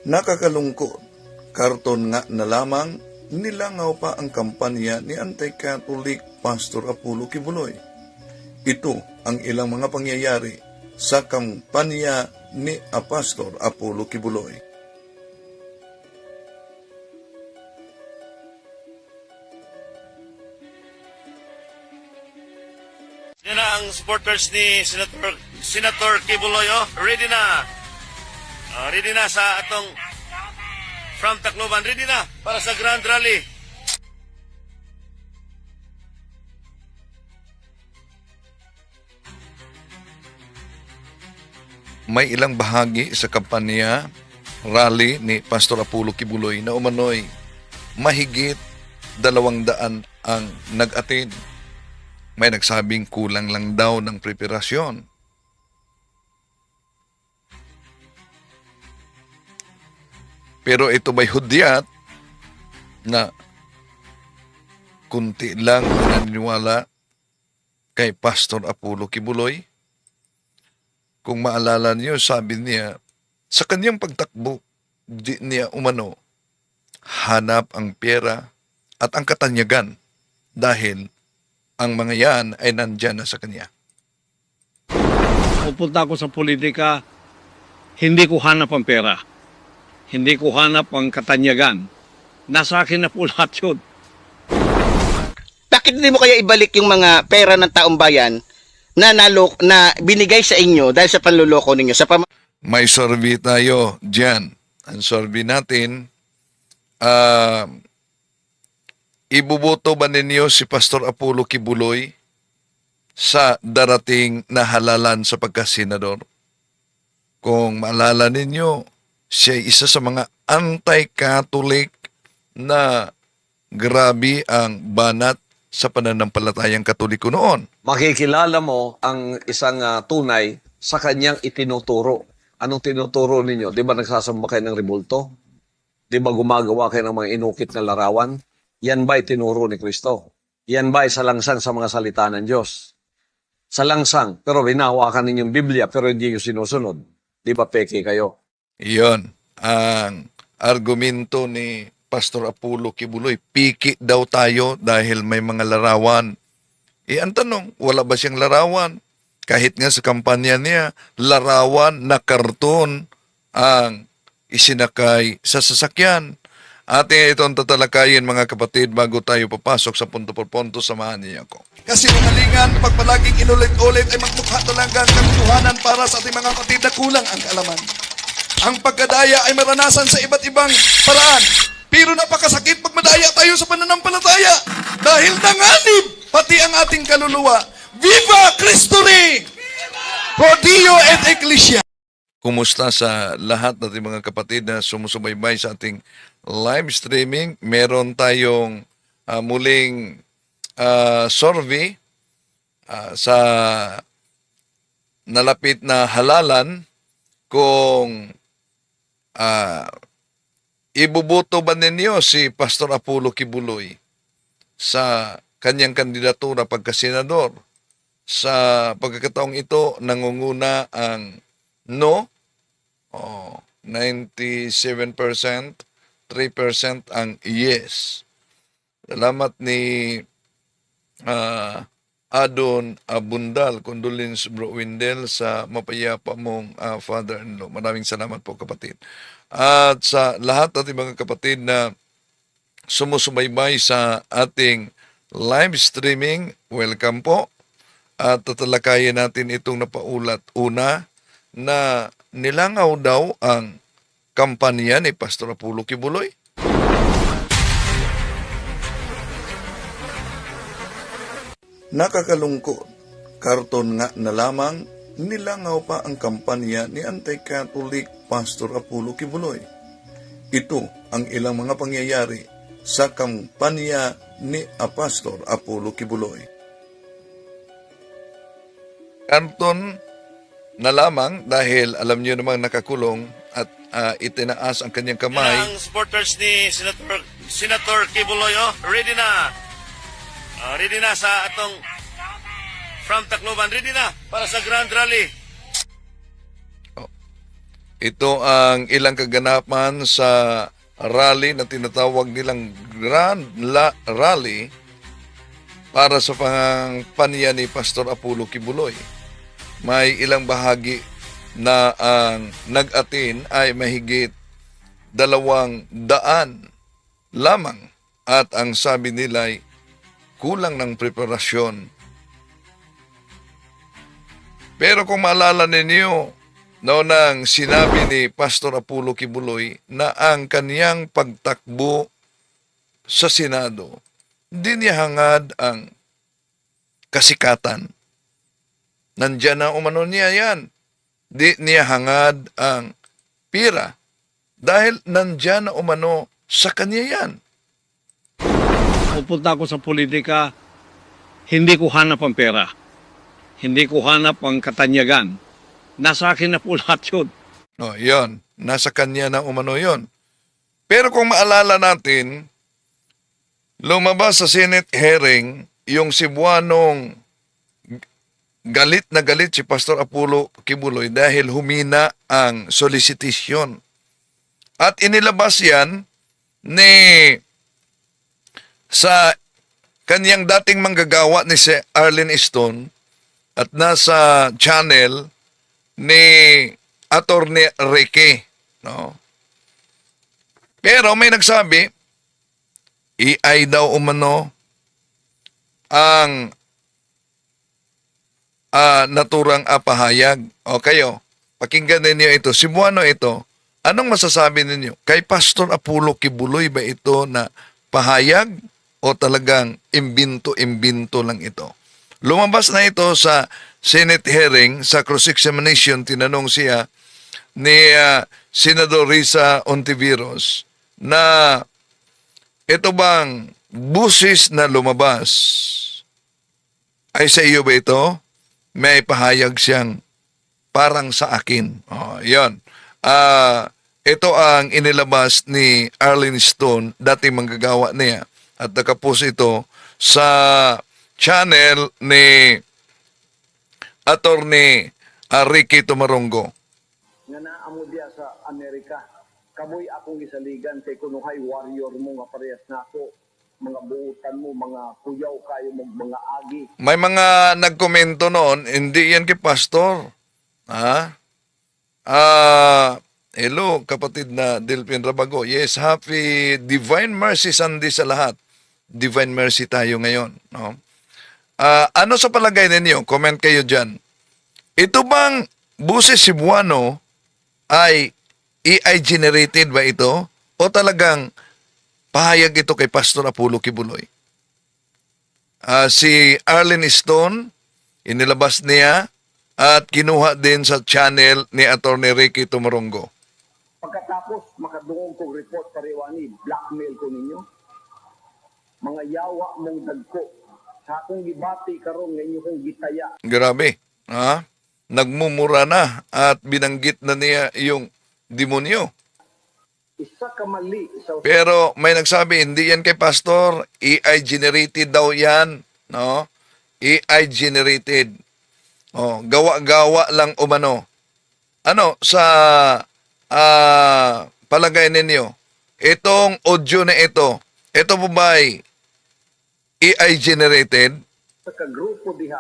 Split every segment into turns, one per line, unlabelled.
Nakakalungkot, karton nga na lamang nilangaw pa ang kampanya ni Anti-Catholic Pastor Apollo Kibuloy. Ito ang ilang mga pangyayari sa kampanya ni Pastor Apollo Kibuloy.
Yan na ang supporters ni Senator Kibuloy. Ready na. Ready na sa atong from Tacloban. Ready na para sa Grand Rally.
May ilang bahagi sa kampanya rally ni Pastor Apollo Kibuloy na umano'y mahigit 200 ang nag-attend. May nagsabing kulang lang daw ng preparasyon. Pero ito may hudyat na kunti lang ang naniniwala kay Pastor Apollo Kibuloy. Kung maalala niyo, sabi niya, sa kanyang pagtakbo, di niya umano hanap ang pera at ang katanyagan dahil ang mga yan ay nandyan na sa kanya.
Pupunta ako sa politika, hindi ko hanap ang pera. Hindi ko hanap ang katanyagan. Nasa akin na po lahat yun.
Bakit hindi mo kaya ibalik yung mga pera ng taong bayan na binigay sa inyo dahil sa panluloko ninyo?
May survey tayo dyan. Ang survey natin, ibuboto ba ninyo si Pastor Apollo Kibuloy sa darating na halalan sa pagkasenador? Kung maalala ninyo, siya ay isa sa mga anti-Catholic na grabe ang banat sa pananampalatayang Katoliko noon.
Makikilala mo ang isang tunay sa kanyang itinuturo. Anong tinuturo ninyo? Di ba nagsasamba kayo ng rebulto? Di ba gumagawa kayo ng mga inukit na larawan? Yan ba itinuro ni Kristo? Yan ba salangsang sa mga salita ng Diyos? Salangsang, pero binahawakan ninyong Biblia, pero hindi nyo sinusunod. Di ba peke kayo?
Iyon ang argumento ni Pastor Apollo Kibuloy. Piki daw tayo dahil may mga larawan. Ang tanong, wala ba siyang larawan? Kahit nga sa kampanya niya, larawan na karton ang isinakay sa sasakyan. Ating itong tatalakayin mga kapatid bago tayo papasok sa punto por punto, samahan niyo ako. Kasi mga pag palaging inulit-ulit ay magmukha talaga ang katotohanan para sa ating mga kapatid na kulang ang kaalaman. Ang pagkadaya ay maranasan sa iba't ibang paraan. Pero napakasakit pag madaya tayo sa pananampalataya. Dahil nanganib pati ang ating kaluluwa. Viva Cristo Rey! Pro Dio et Ecclesia! Kumusta sa lahat nating mga kapatid na sumusubaybay sa ating live streaming? Meron tayong muling survey sa nalapit na halalan kung ibuboto ba ninyo si Pastor Apollo Kibuloy sa kanyang kandidatura pagkasenador? Sa pagkakataong ito, nangunguna ang no, 97%, 3% ang yes. Salamat ni Adon Abundal, condolence Bro Windel sa mapayapa mong father-in-law. Maraming salamat po kapatid. At sa lahat ating mga kapatid na sumusubaybay sa ating live streaming, welcome po. At tatalakayin natin itong napaulat. Una, na nilangaw daw ang kampanya ni Pastor Apollo Kibuloy. Nakakalungkot, karton nga na lamang nilangaw pa ang kampanya ni Anti-Catholic Pastor Apollo Kibuloy. Ito ang ilang mga pangyayari sa kampanya ni Pastor Apollo Kibuloy. Karton na lamang dahil alam niyo namang nakakulong at itinaas ang kanyang kamay.
Yan ang supporters ni Senator Kibuloy. Ready na. Ready na sa atong from Tacloban. Ready na para sa Grand Rally.
Ito ang ilang kaganapan sa rally na tinatawag nilang Rally para sa pangpanya ni Pastor Apollo Kibuloy. May ilang bahagi na ang nag-atin ay mahigit 200 lamang at ang sabi nila ay kulang ng preparasyon. Pero kung maalala ninyo, nang sinabi ni Pastor Apollo Kibuloy na ang kaniyang pagtakbo sa Senado, hindi niya hangad ang kasikatan. Nandiyan na umano niya yan. Di niya hangad ang pira dahil nandiyan na umano sa kanya yan.
Pupunta ako sa politika, hindi ko hanap ang pera. Hindi ko hanap ang katanyagan. Nasa akin na po lahat yun.
No, yon. Nasa kanya na umano yon. Pero kung maalala natin, lumabas sa Senate hearing yung Cebuanong galit na galit si Pastor Apollo Kibuloy dahil humina ang solicitation. At inilabas yan ni sa kanyang dating manggagawa ni si Arlene Stone at nasa channel ni Attorney Ricky, no? Pero may nagsabi, AI daw umano ang naturang pahayag. O kayo, pakinggan ninyo ito. Cebuano ito. Anong masasabi ninyo? Kay Pastor Apollo Kibuloy ba ito na pahayag o talagang imbinto-imbinto lang ito? Lumabas na ito sa Senate hearing, sa cross-examination, tinanong siya ni Senador Risa Ontiveros na ito bang busis na lumabas ay sa iyo ba ito? May pahayag siyang parang sa akin. Yon. Ito ang inilabas ni Arlene Stone, dating manggagawa niya. At nakapos ito sa channel ni Attorney Ricky Tumarongo.
Nga naamo diya sa Amerika, kamoy akong isaligan kay kunuhay warrior mo nga parehas nako, mga buutan mo, mga kuyaw kayo mo, mga agi.
May mga nagkomento noon, hindi yan kay Pastor. Hello, kapatid na Delphin Rabago. Yes, happy Divine Mercy Sunday sa lahat. Divine Mercy tayo ngayon. No? Ano sa palagay ninyo? Comment kayo dyan. Ito bang buses Cebuano ay AI-generated ba ito? O talagang pahayag ito kay Pastor Apollo Kibuloy? Si Arlene Stone, inilabas niya at kinuha din sa channel ni Attorney Ricky Tumarongo.
Pagkatapos, makadungong kong report pariwani, blackmail ko ninyo. Mga yawa mong dagko. Sa akong gibati karon nga inyo kong gitaya.
Grabe. Nagmumura na at binanggit na niya yung demonyo.
Isa ka mali sa
Pero may nagsabi, hindi yan kay Pastor, AI generated daw yan, no? AI generated. Gawa-gawa lang umano. Ano, sa palagay ninyo, itong audio na ito po ba ay AI generated?
sa kagrupo diha.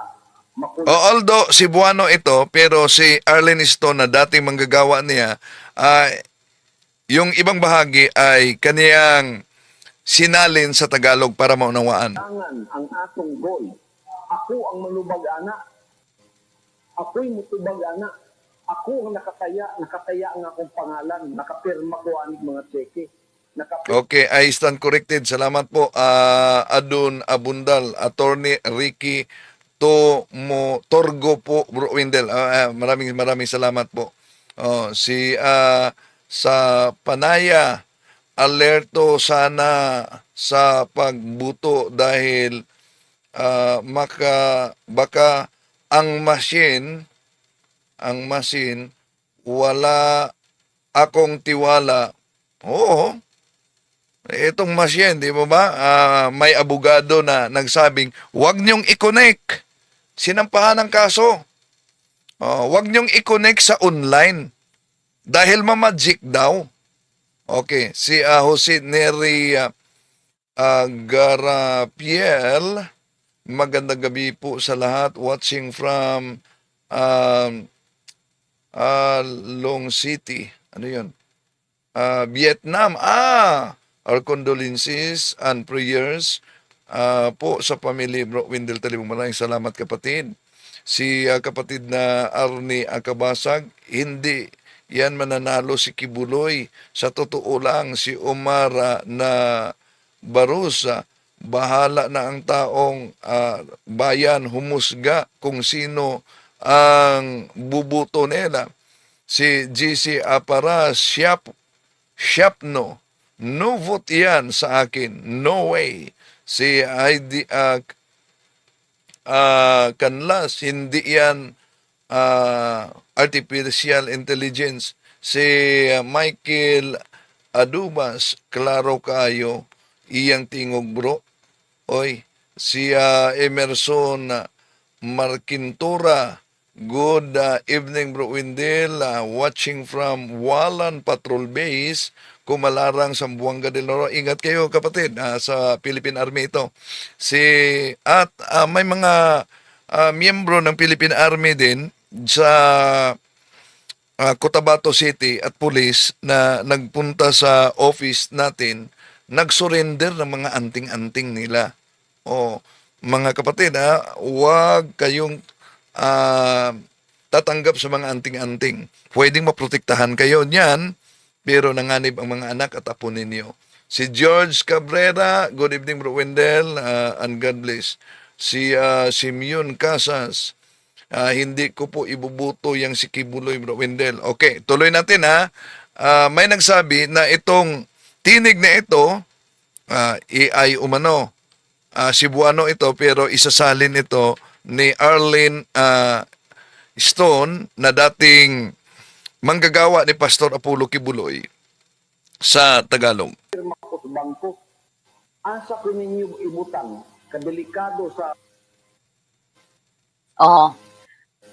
Although Cebuano ito, pero si Arlene Stone na dating manggagawa niya, yung ibang bahagi ay kaniyang sinalin sa Tagalog para maunawaan.
Tangan ang atong goal. Ako ang manubag ana. Ako'y mutubag ana. Ako ang nakataya ang akong pangalan, nakapirma ko ang mga tseke.
Okay, I stand corrected. Salamat po, Adun Abundal, Attorney Ricky Torgo po, Bro Wendell. Maraming salamat po. Sa Panaya, alerto sana sa pagbuto dahil baka ang machine wala akong tiwala. Oo. Itong machine, di ba may abogado na nagsabing, huwag niyong i-connect. Sinampahan ng kaso. Huwag niyong i-connect sa online. Dahil mamagic daw. Okay, si Jose Neri Garapiel, magandang gabi po sa lahat. Watching from um, Long City. Ano yun? Vietnam. Our condolences and prayers po sa pamilya Bro Wendell Talibong. Maraming salamat kapatid. Si kapatid na Arnie Akabasag, hindi yan mananalo si Kibuloy. Sa totoo lang, si Omar na Barusa, bahala na ang taong bayan humusga kung sino ang bubuto nila. Si GC Apara Siapno, no vote yan sa akin, no way. Si ID Kanlas, hindi yan artificial intelligence. Si Michael Adubas, klaro kayo, iyang tingog bro. Oy, si Emerson Marquintura, good evening bro Wendell, watching from Walan Patrol Base, Kumalarang, Sambuanga del Oro. Ingat kayo kapatid sa Philippine Army ito. May mga miyembro ng Philippine Army din sa Cotabato City at police na nagpunta sa office natin, nag-surrender ng mga anting-anting nila. O, mga kapatid, huwag kayong tatanggap sa mga anting-anting. Pwedeng maprotektahan kayo niyan, pero nanganib ang mga anak at apo ninyo. Si George Cabrera, good evening bro Wendell, and God bless. Si Simeon Casas, hindi ko po ibubuto yung si Kibuloy bro Wendell. Okay, tuloy natin may nagsabi na itong tinig na ito, AI umano, Cebuano ito, pero isasalin ito ni Arlene Stone na dating manggagawa ni Pastor Apollo Kibuloy sa Tagalog.
Pirma ko sa bangko. Asa ko ninyo ibutang, kadelikado sa
Oo.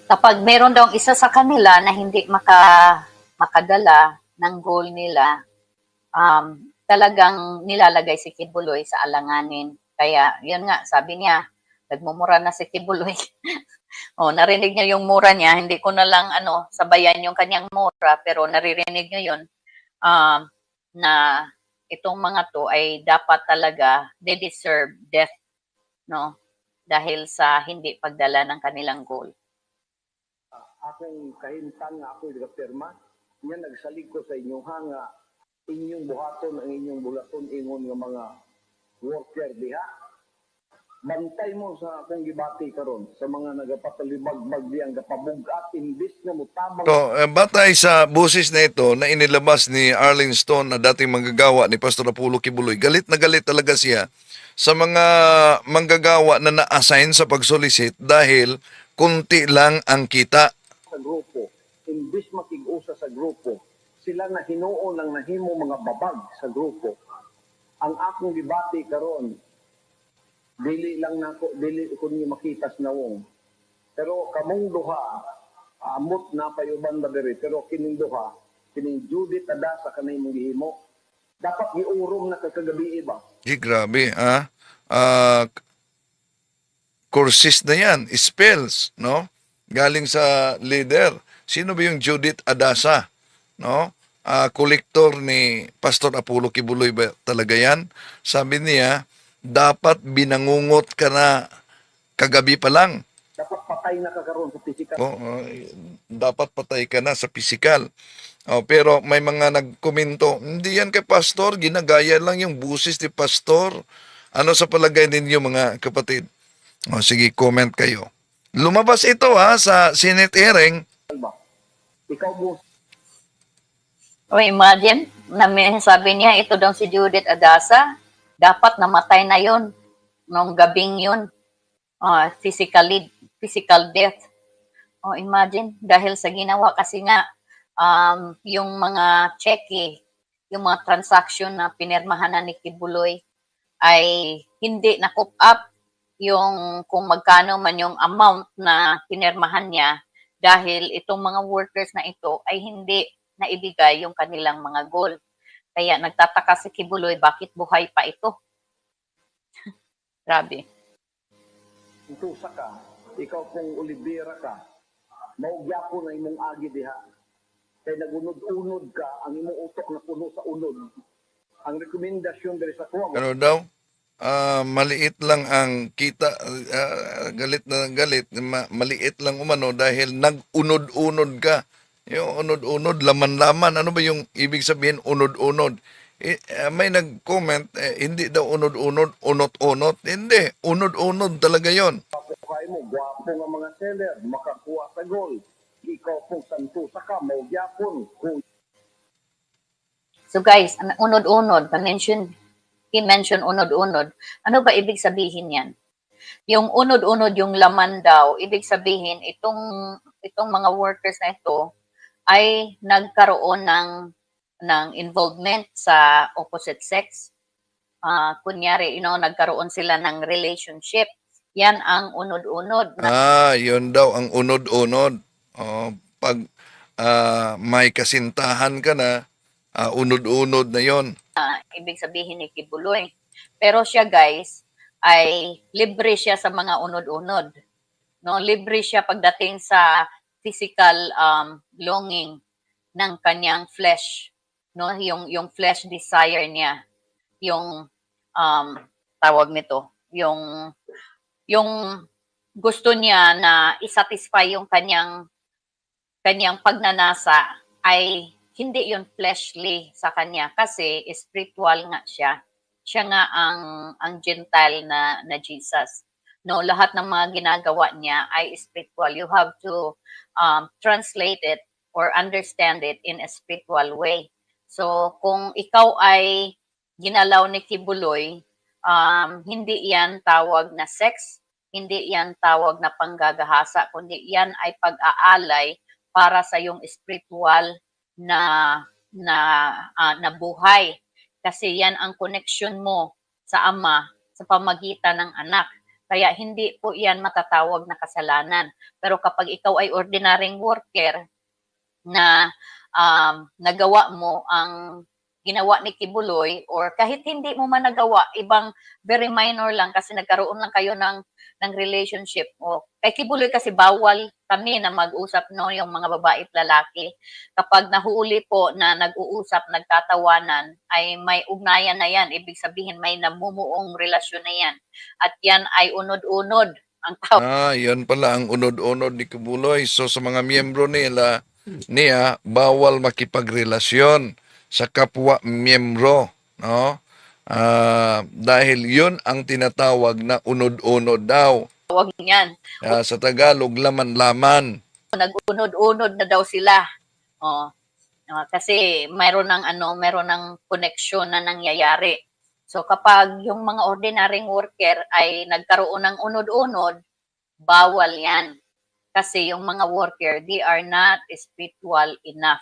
Kapag meron daw isa sa kanila na hindi makadala ng goal nila, talagang nilalagay si Kibuloy sa alanganin. Kaya, yun nga, sabi niya, nagmumura na si Kibuloy. Narinig niya yung mura niya. Hindi ko na lang sabayan yung kanyang mura, pero naririnig niya yun na itong mga to ay dapat talaga, they deserve death, no? Dahil sa hindi pagdala ng kanilang goal.
akong kahimtang nga ako'y nagapirma. Nga nagsalig ko sa inyo nga inyong buhaton ang inyong bulaton ingon nga mga worker diha. Bantay mo sa akong gibati karon sa mga nagapatalibagbag diyang gapabugat imbis na mutabang.
So, batay sa busis na ito na inilabas ni Arlene Stone na dating manggagawa ni Pastor Apollo Kibuloy, galit na galit talaga siya sa mga manggagawa na na-assign sa pagsolicit dahil kunti lang ang kita.
Sa grupo, imbis makig-usa sa grupo, sila na hinuon lang nahimo mga babag sa grupo. Ang akong gibati karon dili ko ni makitas nawong. Pero kamong duha, amot na payuban ba diri, pero kining duha, kining Judith Adasa kanay mong gihimo, dapat giurong na kagabi ba?
Grabe, courses na yan, spells, no? Galing sa leader. Sino ba yung Judith Adasa? No? Kolektor ni Pastor Apollo Kibuloy ba talaga yan? Sabi niya, dapat binangungot ka na kagabi pa lang.
Dapat patay na kakaroon sa pisikal.
Dapat patay ka na sa pisikal. Pero may mga nagkomento, hindi yan kay Pastor, ginagaya lang yung busis ni Pastor. Ano sa palagay ninyo mga kapatid? Sige, comment kayo. Lumabas ito sa Senate hearing.
Ikaw mo
O imagine, sabi niya, ito daw si Judith Adasa, dapat namatay na yon nung gabing yun. Physical death. O imagine, dahil sa ginawa kasi nga, yung mga cheque, yung mga transaction na pinirmahan na ni Kibuloy ay hindi na-coop up yung kung magkano man yung amount na pinirmahan niya dahil itong mga workers na ito ay hindi na ibigay yung kanilang mga goal. Kaya nagtataka si Kibuloy, bakit buhay pa ito? Grabe.
Tusa ka, ikaw pong Olivera ka, maugya ko na imong agi diha. Kay nagunod-unod ka, ang imong utok na puno sa unod. Ang rekomendasyon diri sa kuwa,
Ano daw? Maliit lang ang kita, galit na galit, maliit lang umano dahil nag-unod-unod ka. Yung unod-unod, laman-laman, ano ba yung ibig sabihin unod-unod? May nag-comment, hindi daw unod-unod, unot-unot. Hindi, unod-unod talaga yon.
kapukay mo, gwapo nga mga seller, makakuha sa goal. Ikaw pong santusa ka, maugya po. Kung
So guys, unod-unod, he mentioned unod-unod. Ano ba ibig sabihin yan? Yung unod-unod, yung laman daw, ibig sabihin, itong mga workers na ito ay nagkaroon ng involvement sa opposite sex. Kunyari, nagkaroon sila ng relationship. Yan ang unod-unod.
Yun daw ang unod-unod. Pag may kasintahan ka na, unod-unod na yon.
Ibig sabihin ni Kibuloy. Pero siya guys, ay libre siya sa mga unod-unod. No, libre siya pagdating sa physical longing ng kanyang flesh, no, yung flesh desire niya, yung tawag nito, yung gusto niya na isatisfy yung kanyang pagnanasa ay hindi yon fleshly sa kanya kasi spiritual nga siya. Siya nga ang Gentile na Jesus. No, lahat ng mga ginagawa niya ay spiritual. You have to translate it or understand it in a spiritual way. So, kung ikaw ay ginalaw ni Kibuloy, hindi yan tawag na sex, hindi yan tawag na panggagahasa, kundi yan ay pag-aalay para sa yung spiritual na buhay. Kasi yan ang connection mo sa Ama sa pamagitan ng anak. Kaya hindi po yan matatawag na kasalanan. Pero kapag ikaw ay ordinaryong worker na nagawa mo ang ginawa ni Kibuloy or kahit hindi mo man nagawa, ibang very minor lang kasi nagkaroon lang kayo ng relationship. O, kay Kibuloy kasi bawal kami na mag-usap, no, yung mga babae at lalaki. Kapag nahuli po na nag-uusap, nagtatawanan, ay may ugnayan na yan. Ibig sabihin may namumuong relasyon na yan. At yan ay unod-unod ang tawag.
Yan pala ang unod-unod ni Kibuloy. So sa mga miyembro niya, bawal makipagrelasyon sa kapwa miyembro, no? Dahil yun ang tinatawag na unod-unod daw.
Tawag niyan.
Sa Tagalog, laman-laman.
Nag-unod-unod na daw sila. Kasi mayroon ng koneksyon na nangyayari. So kapag yung mga ordinaryong worker ay nagkaroon ng unod-unod, bawal yan. Kasi yung mga worker, they are not spiritual enough.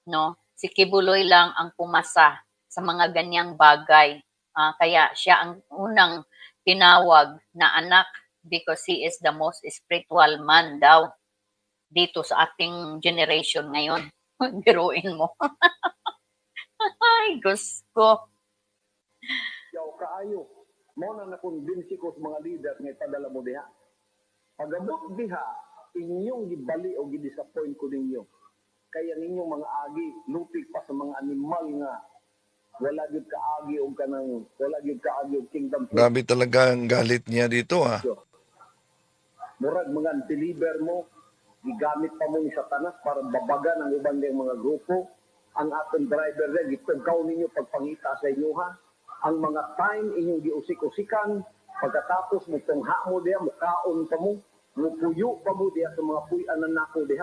No? Si Kibuloy lang ang pumasa sa mga ganyang bagay. Kaya siya ang unang tinawag na anak because he is the most spiritual man daw dito sa ating generation ngayon. Biruin mo. Ay, gusto.
yaw kaayo, mo na nakonbinsi ko sa mga leader nga ipadala mo diha. Pagabot diha, inyong gibali o gidisappoint ko ninyo. Kaya ninyong mga agi, lupig pa sa mga animal nga wala gyud kaagi og kingdom.
Grabe talaga ang galit niya dito, ha.
Murag mga deliver mo, gigamit pa mo ni Satanas para babagan ang ubang diyang mga grupo. Ang atong driver rin, gitugkaw ninyo pagpangita sa inyo, ha. Ang mga time inyong giusik-usikan, pagkatapos mo tungha mo diha, mukaon pa mo, mupuyo pa mo diha sa mga puy-anan nako diha,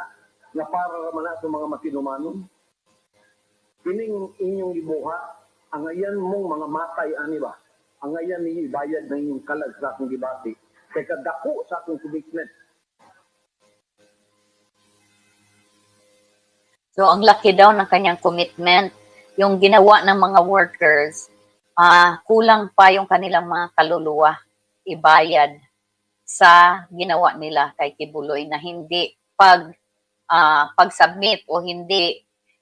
nga para raman na sa mga matinumanon. Kining inyong gibuha, ang ayan mong mga matay, ani ba? Ang ayan ninyo ibayad na inyong kalag sa akong gibati. Kaya kadako sa akong commitment.
So, ang laki daw ng kanyang commitment. Yung ginawa ng mga workers, kulang pa yung kanilang mga kaluluwa ibayad sa ginawa nila kay Kibuloy na hindi pag-submit o hindi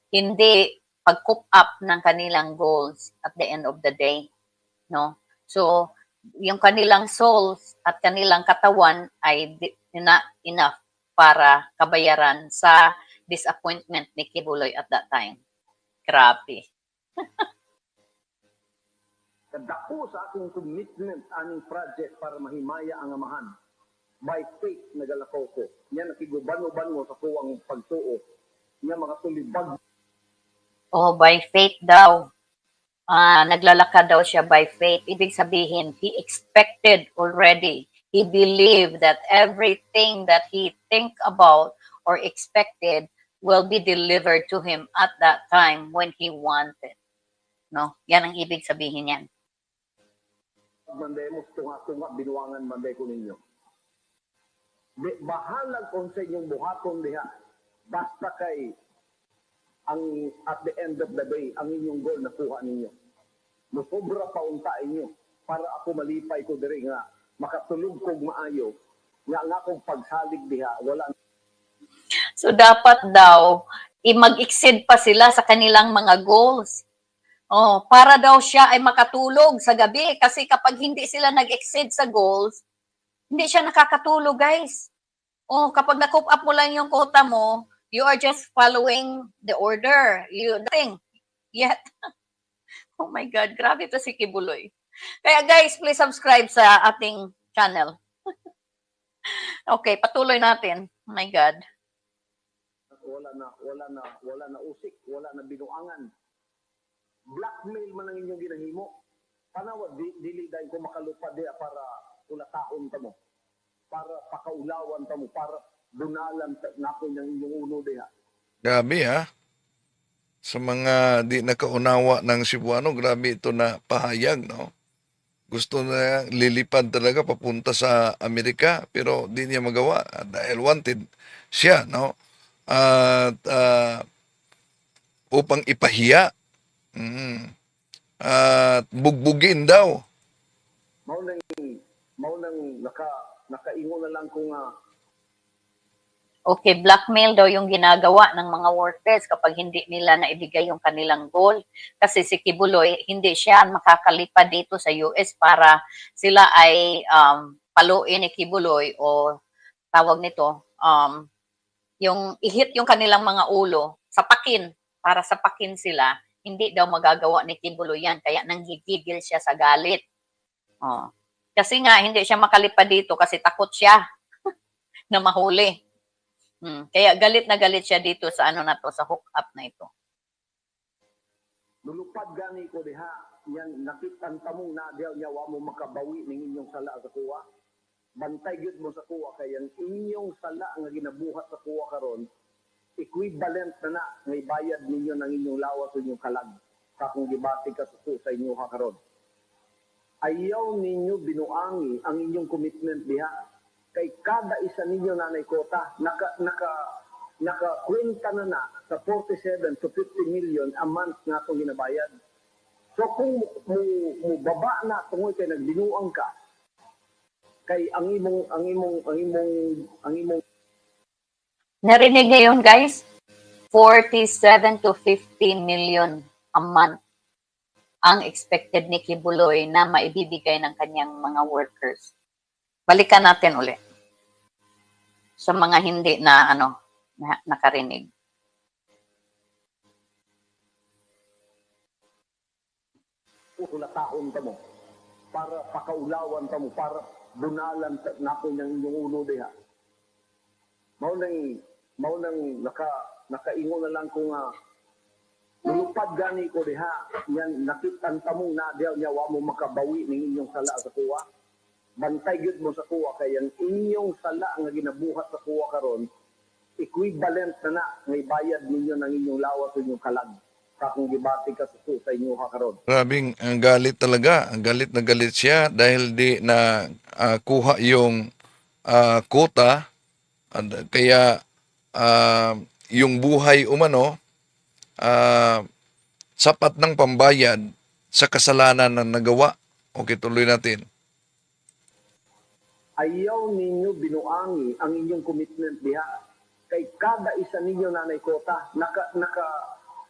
hindi pag-coop up ng kanilang goals at the end of the day, no? So, yung kanilang souls at kanilang katawan ay enough para kabayaran sa disappointment ni Kibuloy at that time. Grabe.
Kadako sa akong commitment aning project para mahimaya ang amahan. By faith nagalakaw ko. Yan nakiguban-uban mo sa kuwang pagtuo. Yan mga tulibag.
Oh, by faith daw. Naglalakad daw siya by faith. Ibig sabihin, he expected already. He believed that everything that he think about or expected will be delivered to him at that time when he wanted. No? Yan ang ibig sabihin yan.
Manday mo tunga-tunga binuangan manday ko ninyo. Bahalag kung sa inyong buhaton diha. Basta kay ang at the end of the day ang inyong goal nakuha ninyo. Musobra pa unta inyo para ako malipay ko diri nga makatulog kog maayo nga ang akong pagsalig diha wala.
So dapat daw mag-exceed pa sila sa kanilang mga goals. Oh, para daw siya ay makatulog sa gabi kasi kapag hindi sila nag-exceed sa goals, hindi siya nakakatulog, guys. Oh, kapag na-cope up mo lang yung quota mo, you are just following the order. You nothing yet. Oh my God, grabe to si Kibuloy. Kaya guys, please subscribe sa ating channel. Okay, patuloy natin. Oh my God.
Wala na usik, wala na binuangan. Blackmail man ang inyong ginahimo. Tanawa, dili dahil ko makalupad diya para ulataon ta mo. Para pakaulawan ta mo. Para dunalan natin ang inyong uno diya.
Grabe ha. Sa mga di nakaunawa ng Cebuano, grabe ito na pahayag, no? Gusto na lilipad talaga papunta sa Amerika pero di niya magawa dahil wanted siya, no? At upang ipahiya at bugbugin daw.
Mao nang nakaingon na lang kung
Okay, blackmail daw yung ginagawa ng mga workers kapag hindi nila naibigay yung kanilang goal. Kasi si Kibuloy, hindi siya makakalipad dito sa US para sila ay paluin ni Kibuloy o tawag nito, yung ihit yung kanilang mga ulo, sapakin, para sapakin sila. Hindi daw magagawa ni Kibuloy yan, kaya nanggigigil siya sa galit. Oh. Kasi nga, hindi siya makalipad dito kasi takot siya na mahuli. Kaya galit na galit siya dito sa ano na to, sa hook up na ito.
nulupad gani ko diha. Yan nakitan ta mo na diha nya wa mo makabawi ning inyong sala sa kuwa. Bantay gyud mo sa kuwa kay ang inyong sala nga ginabuhat sa kuwa karon equivalent na nga ibayad ninyo ng inyong lawas o inyong kalag sa kung gibati ka sa inyo ha karon. Ayaw ninyo binuangi ang inyong commitment diha. Kay kada isa ninyo nanay kota, nakakwenta na sa 47 to 50 million a month nga itong ginabayad. So kung mo baba na tungoy kay nagbinuang ka, kay ang imong
Narinig niyo yun, guys? 47 to 50 million a month ang expected ni Kibuloy na maibibigay ng kanyang mga workers. Balikan natin uli sa mga hindi na nakarinig.
ulataon ta mo para pakaulawan ta mo para bunalan nato ng inyong ulo diha. Mao nang nakaingon na lang ko nga lupad gani ko diha yan nakitan ta mo na diha nya wa mo makabawi ning inyong sala sa kuwa. Bantay gyud mo sa kuwa kay ang inyong sala nga ginabuhat sa kuwa karon equivalent na nga ibayad ninyo ng inyong lawas o inyong kalag sa kung gibati ka sa inyo ha karon.
Grabing ang galit talaga. Ang galit na galit siya dahil di na kuha yung quota. Kaya yung buhay umano sapat ng pambayad sa kasalanan na nagawa. Okay, tuloy natin.
Ayaw ninyo binuangi ang inyong commitment diha. Kay kada isa ninyo nanay kota,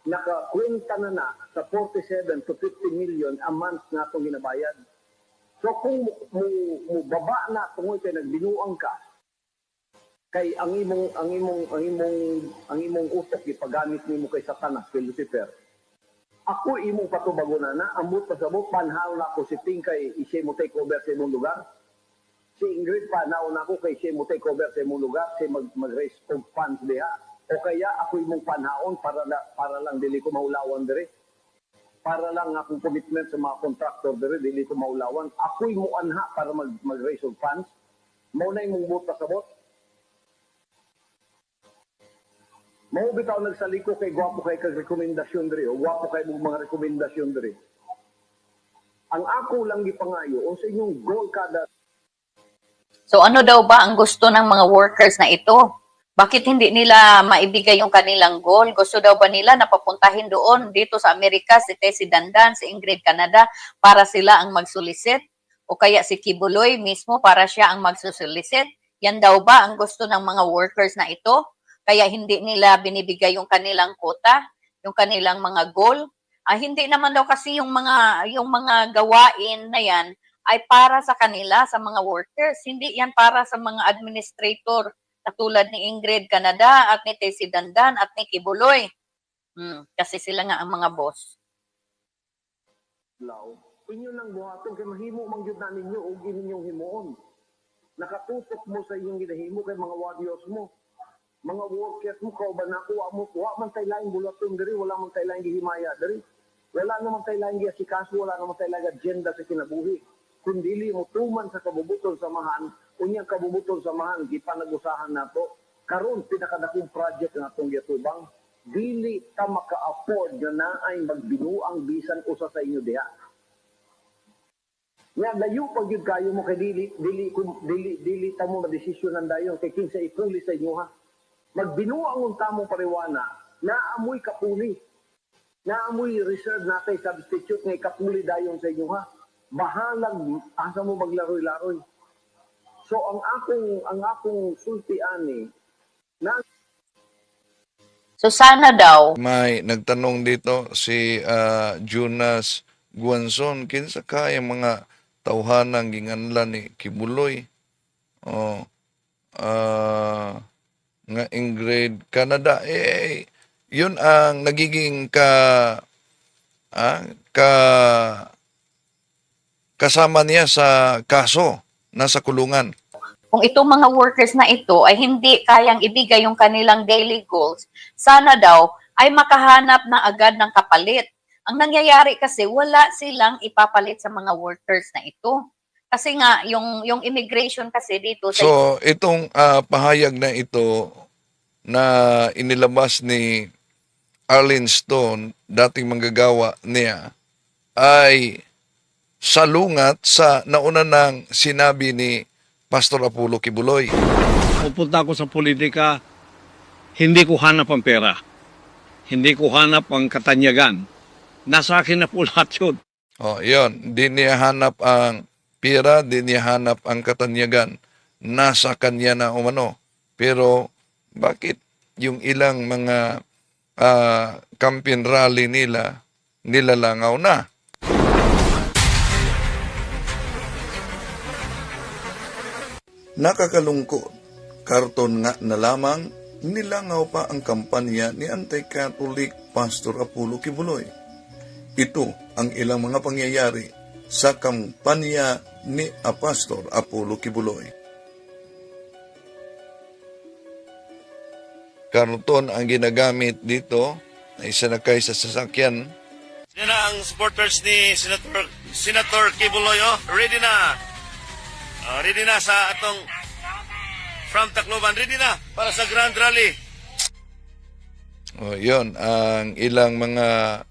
nakakwenta na sa 47 to 50 million a month na itong ginabayad. So kung mo baba na tungoy kay nagbinuang ka, kay ang imong utok ipagamit nimo kay Satanas, kay Lucifer. Ako imong patubago na ambot pa sabot panhaw na ako si Ting kay isay mo take over sa imong lugar. Si Ingrid pa nauna ko kay isay mo take over sa imong lugar, si mag-raise of funds diha. O kaya ako imong panhaon para lang dili ko maulawan dire. Para lang akong commitment sa mga contractor dire dili ko maulawan. Ako'y mo anha para mag-raise of funds. Mao na imong buot pasabot. Mao bitaw nagsaliko kay gwapo kay kag rekomendasyon dire o gwapo kay mga rekomendasyon dire. Ang ako lang gipangayo o sa inyong goal kada.
So ano daw ba ang gusto ng mga workers na ito? Bakit hindi nila maibigay yung kanilang goal? Gusto daw ba nila na papuntahin doon dito sa Amerika si Tessie Dandan, si Ingrid Canada para sila ang magsulisit? O kaya si Kibuloy mismo para siya ang magsusulisit? Yan daw ba ang gusto ng mga workers na ito? Kaya hindi nila binibigay yung kanilang quota, yung kanilang mga goal? Hindi naman daw kasi yung mga gawain na yan ay para sa kanila, sa mga workers. Hindi yan para sa mga administrator katulad ni Ingrid Canada at ni Tessie Dandan at ni Kibuloy. Kasi sila nga ang mga boss.
Inyo nang buhaton kay mahimo man gyud na ninyo og inyong himuon. Nakatutok mo sa inyong ginahimo kay mga warriors mo. Mga workers mo kauban nako wa man tay laing bulaton diri, wala man tay laing gihimaya diri. Wala naman tay laing giasikaso, wala naman tay laing agenda sa kinabuhi. Kung dili mo tuman sa kabubuton samahan, unyang kabubuton samahan gipanag-usahan nato karon pinakadakong project nga atong gitubang dili ta maka-afford nga naay magbinuang bisan usa sa inyo diha. Nga layo pag yun kayo mo kay dili ta mo madesisyonan dayon kay kinsa ipuli sa inyo ha. Magbinuang unta mo pariwana, naamoy kapuli. Naamoy reserve natay substitute nga kapuli dayon sa inyo ha. Bahalag asa mo maglaroy-laroy. So ang akong sulti ani na
So sana daw
May nagtanong dito si Jonas Guanzon, kinsa kaya mga tawhanang ginganlan ni Kibuloy. Nga Ingrid Canada yun ang nagiging kasama niya sa kaso, nasa kulungan.
kung itong mga workers na ito ay hindi kayang ibigay yung kanilang daily goals, sana daw ay makahanap na agad ng kapalit. Ang nangyayari kasi wala silang ipapalit sa mga workers na ito. Kasi nga yung immigration kasi dito sa
So, itong pahayag na ito na inilabas ni Arlene Stone, dating manggagawa niya, ay salungat sa nauna ng sinabi ni Pastor Apollo Kibuloy.
Pupunta ako sa politika, hindi ko hanap ang pera. Hindi ko hanap ang katanyagan. Nasa akin na po lahat yun.
Yun. Di niya hanap ang pera, di niya hanap ang katanyagan. Nasa kanya na umano. Pero, bakit yung ilang mga campaign rally nila, nilalangaw na? Nakakalungkot. Karton nga na lamang, nilangaw pa ang kampanya ni Anti-Catholic Pastor Apollo Kibuloy. Ito ang ilang mga pangyayari sa kampanya ni Pastor Apollo Kibuloy. Karton ang ginagamit dito na isanakay sa sasakyan.
Yan na ang supporters ni Senator Kibuloy. Ready na. Ready na sa atong from Tacloban. Ready na para sa Grand Rally.
Yon ang ilang mga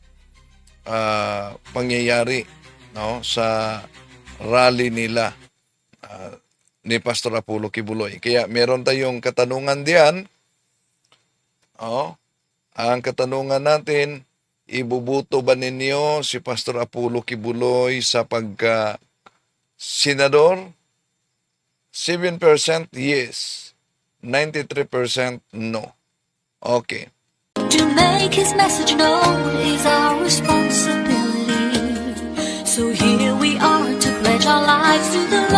pangyayari sa rally nila ni Pastor Apollo Kibuloy. Kaya meron tayong katanungan diyan. Ang katanungan natin, ibubuto ba ninyo si Pastor Apollo Kibuloy sa pagka-senador? 7% yes, 93% no. Okay.
To make his message known is our responsibility. So here we are to pledge our lives to the